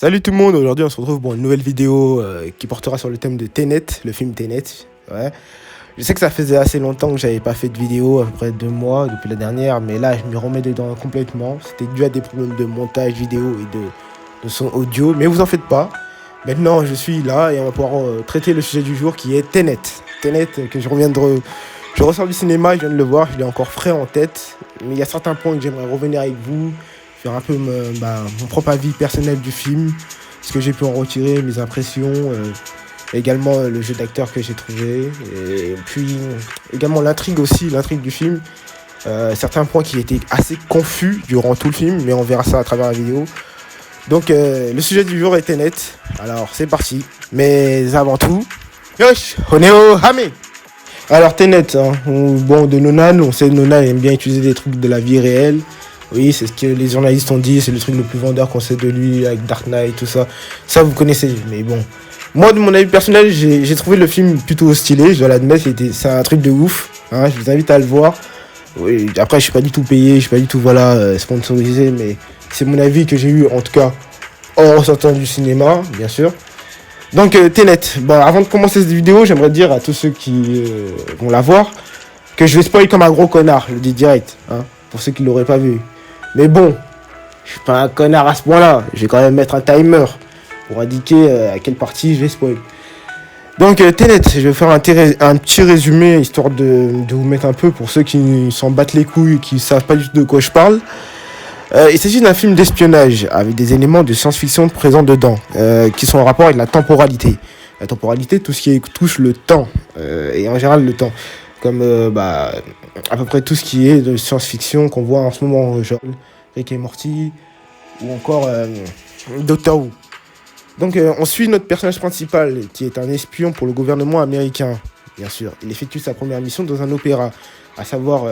Salut tout le monde, aujourd'hui on se retrouve pour une nouvelle vidéo qui portera sur le thème de Tenet, le film Tenet. Ouais. Je sais que ça faisait assez longtemps que j'avais pas fait de vidéo, à peu près 2 mois depuis la dernière, mais là je me remets dedans complètement. C'était dû à des problèmes de montage vidéo et de son audio, mais vous en faites pas. Maintenant je suis là et on va pouvoir traiter le sujet du jour qui est Tenet. Tenet que je ressors du cinéma, je viens de le voir, je l'ai encore frais en tête, mais il y a certains points que j'aimerais revenir avec vous, faire un peu mon propre avis personnel du film, ce que j'ai pu en retirer, mes impressions, également le jeu d'acteur que j'ai trouvé, et puis également l'intrigue du film, certains points qui étaient assez confus durant tout le film, mais on verra ça à travers la vidéo. Donc le sujet du jour est Tenet, alors c'est parti, mais avant tout, yosh, honeo hame. Alors Tenet, hein, bon de Nolan, on sait que Nolan aime bien utiliser des trucs de la vie réelle. Oui, c'est ce que les journalistes ont dit, c'est le truc le plus vendeur qu'on sait de lui, avec Dark Knight, tout ça. Ça, vous connaissez, mais bon. Moi, de mon avis personnel, j'ai trouvé le film plutôt stylé, je dois l'admettre, c'est un truc de ouf. Hein, je vous invite à le voir. Oui, après, je suis pas du tout payé, je suis pas du tout sponsorisé, mais c'est mon avis que j'ai eu, en tout cas, en ressortant du cinéma, bien sûr. Donc, Tenet, avant de commencer cette vidéo, j'aimerais dire à tous ceux qui vont la voir que je vais spoil comme un gros connard, je le dis direct, hein, pour ceux qui l'auraient pas vu. Mais bon, je suis pas un connard à ce point-là. Je vais quand même mettre un timer pour indiquer à quelle partie je vais spoil. Donc Tenet, je vais faire un petit résumé histoire de vous mettre un peu pour ceux qui s'en battent les couilles, qui savent pas du tout de quoi je parle. Il s'agit d'un film d'espionnage avec des éléments de science-fiction présents dedans, qui sont en rapport avec la temporalité. La temporalité, tout ce qui touche le temps, et en général le temps. Comme à peu près tout ce qui est de science-fiction qu'on voit en ce moment, genre Rick et Morty, ou encore Doctor Who. Donc on suit notre personnage principal, qui est un espion pour le gouvernement américain, bien sûr. Il effectue sa première mission dans un opéra, à savoir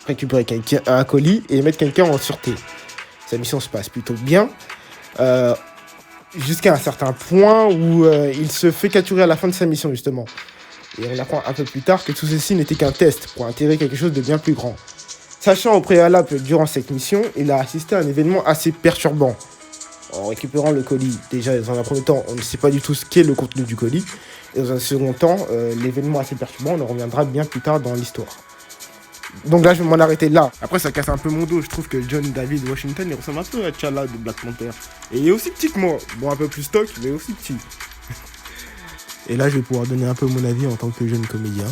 récupérer un colis et mettre quelqu'un en sûreté. Sa mission se passe plutôt bien, jusqu'à un certain point où il se fait capturer à la fin de sa mission, justement. Et on apprend un peu plus tard que tout ceci n'était qu'un test pour intégrer quelque chose de bien plus grand. Sachant au préalable que durant cette mission, il a assisté à un événement assez perturbant. En récupérant le colis, déjà dans un premier temps, on ne sait pas du tout ce qu'est le contenu du colis. Et dans un second temps, l'événement assez perturbant, on en reviendra bien plus tard dans l'histoire. Donc là, je vais m'en arrêter là. Après, ça casse un peu mon dos. Je trouve que John David Washington, il ressemble un peu à T'Challa de Black Panther. Et il est aussi petit que moi. Bon, un peu plus stock, mais aussi petit. Et là, je vais pouvoir donner un peu mon avis en tant que jeune comédien.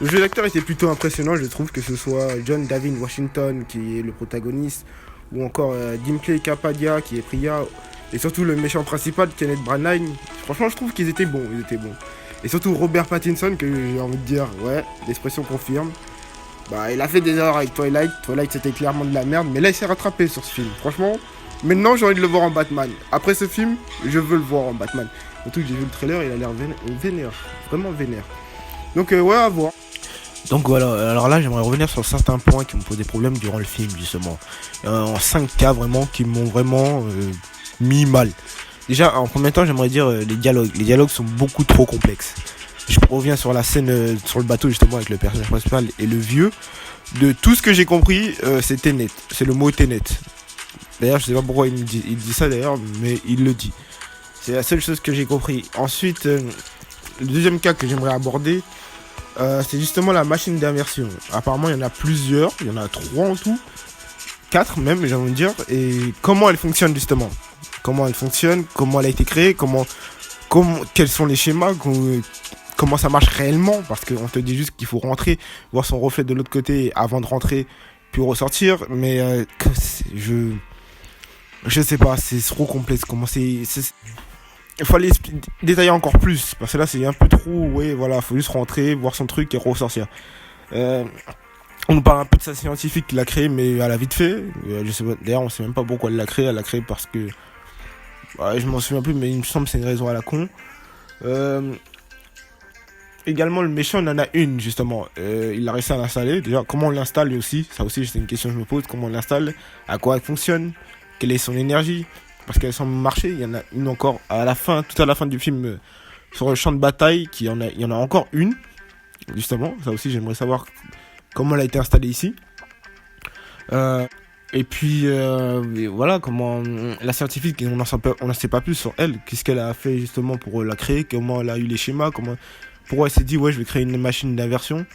Le jeu d'acteur était plutôt impressionnant, je trouve, que ce soit John David Washington qui est le protagoniste, ou encore Dimple Kapadia qui est Priya, et surtout le méchant principal, Kenneth Branagh. Franchement, je trouve qu'ils étaient bons, Et surtout Robert Pattinson, que j'ai envie de dire, ouais, l'expression confirme. Il a fait des erreurs avec Twilight. Twilight, c'était clairement de la merde, mais là, il s'est rattrapé sur ce film. Franchement, maintenant, j'ai envie de le voir en Batman. Après ce film, je veux le voir en Batman. Surtout que j'ai vu le trailer, il a l'air vénère, vraiment vénère. Donc ouais, à voir. Donc voilà, alors là j'aimerais revenir sur certains points qui me posent des problèmes durant le film justement. En 5 cas vraiment qui m'ont vraiment mis mal. Déjà en premier temps j'aimerais dire les dialogues. Les dialogues sont beaucoup trop complexes. Je reviens sur la scène sur le bateau justement avec le personnage principal et le vieux. De tout ce que j'ai compris, c'est Tenet, c'est le mot Tenet. D'ailleurs je sais pas pourquoi il dit ça d'ailleurs, mais il le dit. C'est la seule chose que j'ai compris. Ensuite, le deuxième cas que j'aimerais aborder, c'est justement la machine d'inversion. Apparemment, il y en a plusieurs. Il y en a 3 en tout. 4 même, j'ai envie de dire. Et comment elle fonctionne justement? Comment elle fonctionne? Comment elle a été créée? Quels sont les schémas? Comment ça marche réellement? Parce qu'on te dit juste qu'il faut rentrer, voir son reflet de l'autre côté avant de rentrer, puis ressortir. Mais je sais pas, c'est trop complexe. Il faut aller détailler encore plus, parce que là c'est un peu trop, ouais, voilà, faut juste rentrer, voir son truc et ressortir. On nous parle un peu de sa scientifique qu'il a créé, mais à la vite fait, je sais pas, d'ailleurs on sait même pas pourquoi elle l'a créé parce que, je m'en souviens plus, mais il me semble que c'est une raison à la con. Également le méchant, il en a une justement, il a réussi à l'installer, déjà comment on l'installe lui aussi, ça aussi c'est une question que je me pose, comment on l'installe, à quoi elle fonctionne, quelle est son énergie. Parce qu'elle semble marcher, il y en a une encore à la fin, tout à la fin du film, sur le champ de bataille, il y en a encore une, justement, ça aussi j'aimerais savoir comment elle a été installée ici. Et puis, et voilà, comment la scientifique, on n'en sait pas plus sur elle. Qu'est-ce qu'elle a fait justement pour la créer, comment elle a eu les schémas, pourquoi elle s'est dit, ouais, je vais créer une machine d'inversion.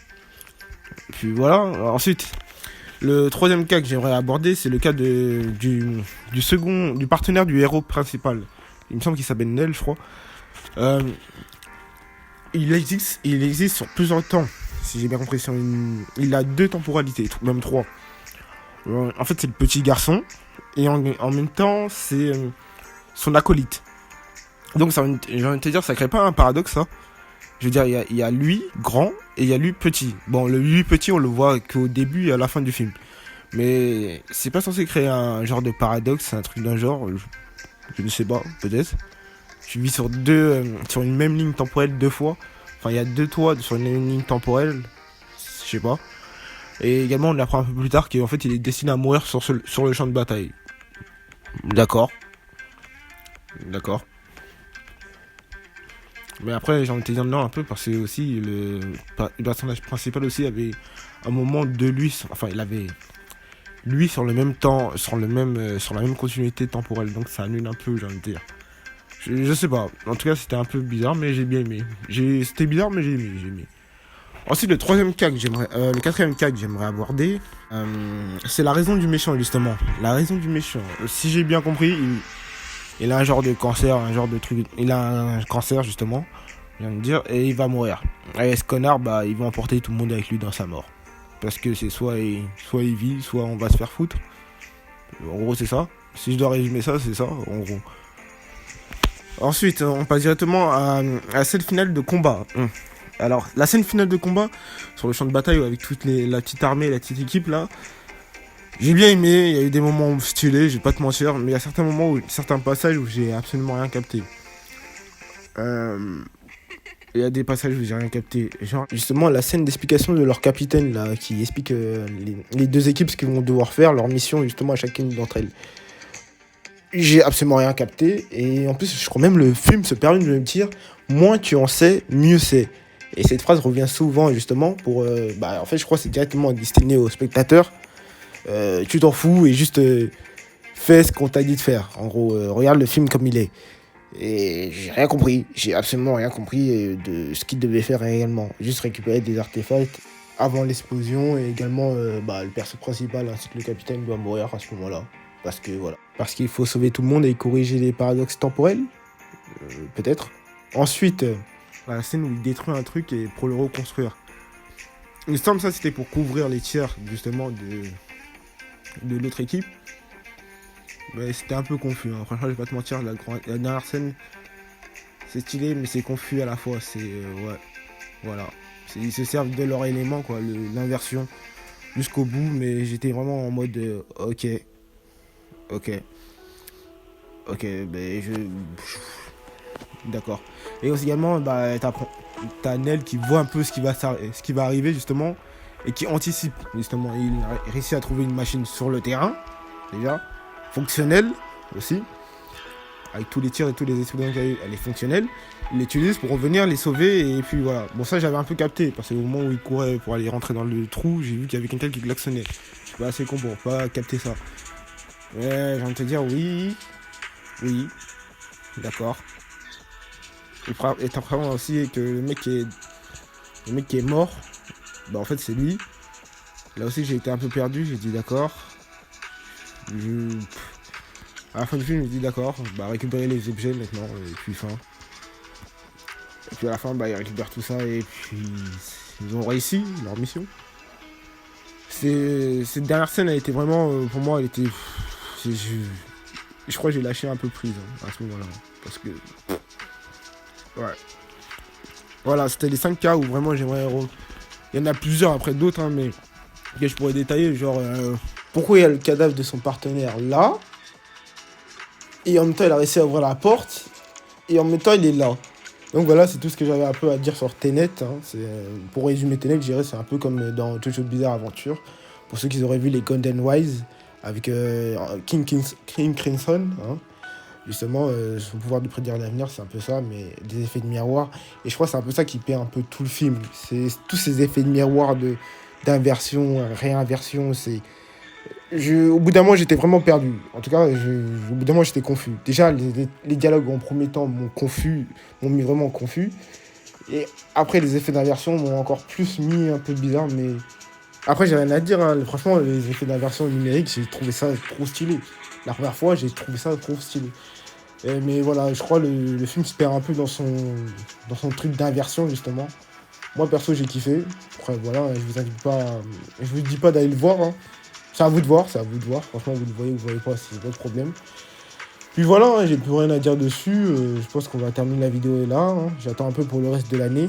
Puis voilà, ensuite, le troisième cas que j'aimerais aborder, c'est le cas du partenaire du héros principal. Il me semble qu'il s'appelle Nell, je crois. Euh, il existe sur plusieurs temps, si j'ai bien compris. Il a deux temporalités, même trois. En fait, c'est le petit garçon, et en même temps, c'est son acolyte. Donc, j'ai envie de te dire, ça crée pas un paradoxe, ça. Je veux dire, il y a lui, grand, et il y a lui, petit. Bon, le lui, petit, on le voit qu'au début et à la fin du film. Mais c'est pas censé créer un genre de paradoxe, c'est un truc d'un genre, je ne sais pas, peut-être. Tu vis sur une même ligne temporelle deux fois. Enfin, il y a deux toits sur une même ligne temporelle, je sais pas. Et également, on apprend un peu plus tard qu'en fait, il est destiné à mourir sur le champ de bataille. D'accord. D'accord. Mais après, j'ai envie de te dire non un peu parce que aussi, le personnage principal aussi avait un moment de lui. Enfin, il avait lui sur le même temps, sur la même continuité temporelle. Donc, ça annule un peu, j'ai envie de dire. Je sais pas. En tout cas, c'était un peu bizarre, mais j'ai bien aimé. C'était bizarre, mais j'ai aimé. Ensuite, le quatrième cas que j'aimerais aborder, c'est la raison du méchant, justement. La raison du méchant. Si j'ai bien compris, il a un genre de cancer, un genre de truc. Il a un cancer, justement, je viens de dire, et il va mourir. Et ce connard, bah, il va emporter tout le monde avec lui dans sa mort. Parce que c'est soit il vit, soit on va se faire foutre. En gros, c'est ça. Si je dois résumer ça, c'est ça, en gros. Ensuite, on passe directement à la scène finale de combat. Alors, la scène finale de combat, sur le champ de bataille, avec la petite armée, la petite équipe, là, j'ai bien aimé, il y a eu des moments stylés, je vais pas te mentir, mais il y a certains passages où j'ai absolument rien capté. Il y a des passages où j'ai rien capté. Genre, justement, la scène d'explication de leur capitaine, là, qui explique les deux équipes ce qu'ils vont devoir faire, leur mission, justement, à chacune d'entre elles. J'ai absolument rien capté, et en plus, je crois même le film se permet de me dire, moins tu en sais, mieux c'est. Et cette phrase revient souvent, justement, en fait, je crois que c'est directement destiné aux spectateurs. Tu t'en fous et juste fais ce qu'on t'a dit de faire. En gros, regarde le film comme il est. Et j'ai rien compris. J'ai absolument rien compris de ce qu'il devait faire réellement. Juste récupérer des artefacts avant l'explosion. Et également, le perso principal ainsi que le capitaine doit mourir à ce moment-là. Parce que voilà. Parce qu'il faut sauver tout le monde et corriger les paradoxes temporels. Peut-être. Ensuite, la scène où il détruit un truc et pour le reconstruire. Il me semble que ça c'était pour couvrir les tirs justement de l'autre équipe. Mais c'était un peu confus, hein. Franchement, je vais pas te mentir, la dernière scène, c'est stylé, mais c'est confus à la fois. Ouais, voilà. Ils se servent de leur élément, quoi, l'inversion, jusqu'au bout, mais j'étais vraiment en mode, ok, ben d'accord. Et aussi également, t'as Nell qui voit un peu ce qui va arriver, justement, et qui anticipe, justement. Il a réussi à trouver une machine sur le terrain, déjà, fonctionnelle aussi, avec tous les tirs et tous les explosions qu'il y a eu, elle est fonctionnelle. Il l'utilise pour revenir, les sauver, et puis voilà. Bon, ça, j'avais un peu capté, parce qu'au moment où il courait pour aller rentrer dans le trou, j'ai vu qu'il y avait quelqu'un qui klaxonnait. Je suis pas assez con pour pas capter ça. Ouais, j'ai envie de te dire oui, d'accord. Et t'apprends aussi que le mec qui est mort, bah en fait c'est lui. Là aussi j'ai été un peu perdu, j'ai dit d'accord. À la fin du film j'ai dit d'accord, récupérer les objets maintenant, et puis fin. Et puis à la fin ils récupèrent tout ça et puis ils ont réussi leur mission. Cette dernière scène a été vraiment, pour moi elle était... Je crois que j'ai lâché un peu prise à ce moment-là. Parce que... Ouais. Voilà, c'était les 5 cas où vraiment j'aimerais... Il y en a plusieurs après d'autres, hein, mais que je pourrais détailler. Genre, pourquoi il y a le cadavre de son partenaire là, et en même temps il a réussi à ouvrir la porte, et en même temps il est là. Donc voilà, c'est tout ce que j'avais un peu à dire sur Tenet. Hein. Pour résumer Tenet, je dirais c'est un peu comme dans Jojo's Bizarre Adventure. Pour ceux qui auraient vu les Golden Wise avec King Crimson, hein. Justement, son pouvoir de prédire l'avenir, c'est un peu ça, mais des effets de miroir. Et je crois que c'est un peu ça qui perd un peu tout le film. C'est tous ces effets de miroir d'inversion, réinversion. Au bout d'un moment, j'étais vraiment perdu. En tout cas, au bout d'un moment, j'étais confus. Déjà, les dialogues en premier temps m'ont mis vraiment confus. Et après, les effets d'inversion m'ont encore plus mis un peu bizarre. Mais après, j'ai rien à dire, hein. Franchement, les effets d'inversion numérique, j'ai trouvé ça trop stylé. La première fois, j'ai trouvé ça trop stylé. Mais voilà, je crois que le film se perd un peu dans son truc d'inversion, justement. Moi, perso, j'ai kiffé. Après, voilà, je vous dis pas d'aller le voir, hein. C'est à vous de voir, c'est à vous de voir. Franchement, vous le voyez ou vous le voyez pas, c'est votre problème. Puis voilà, hein, j'ai plus rien à dire dessus. Je pense qu'on va terminer la vidéo là, hein. J'attends un peu pour le reste de l'année.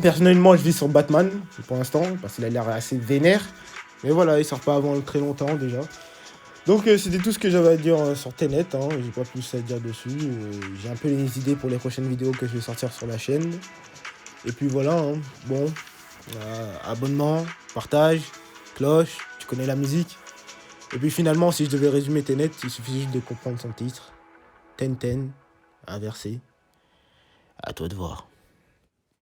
Personnellement, je vis sur Batman pour l'instant, parce qu'il a l'air assez vénère. Mais voilà, il sort pas avant très longtemps déjà. Donc c'était tout ce que j'avais à dire sur Tenet, hein. J'ai pas plus à dire dessus. J'ai un peu les idées pour les prochaines vidéos que je vais sortir sur la chaîne. Et puis voilà, hein. Bon, abonnement, partage, cloche, tu connais la musique. Et puis finalement, si je devais résumer Tenet, il suffit juste de comprendre son titre. Ten Ten, inversé. À toi de voir.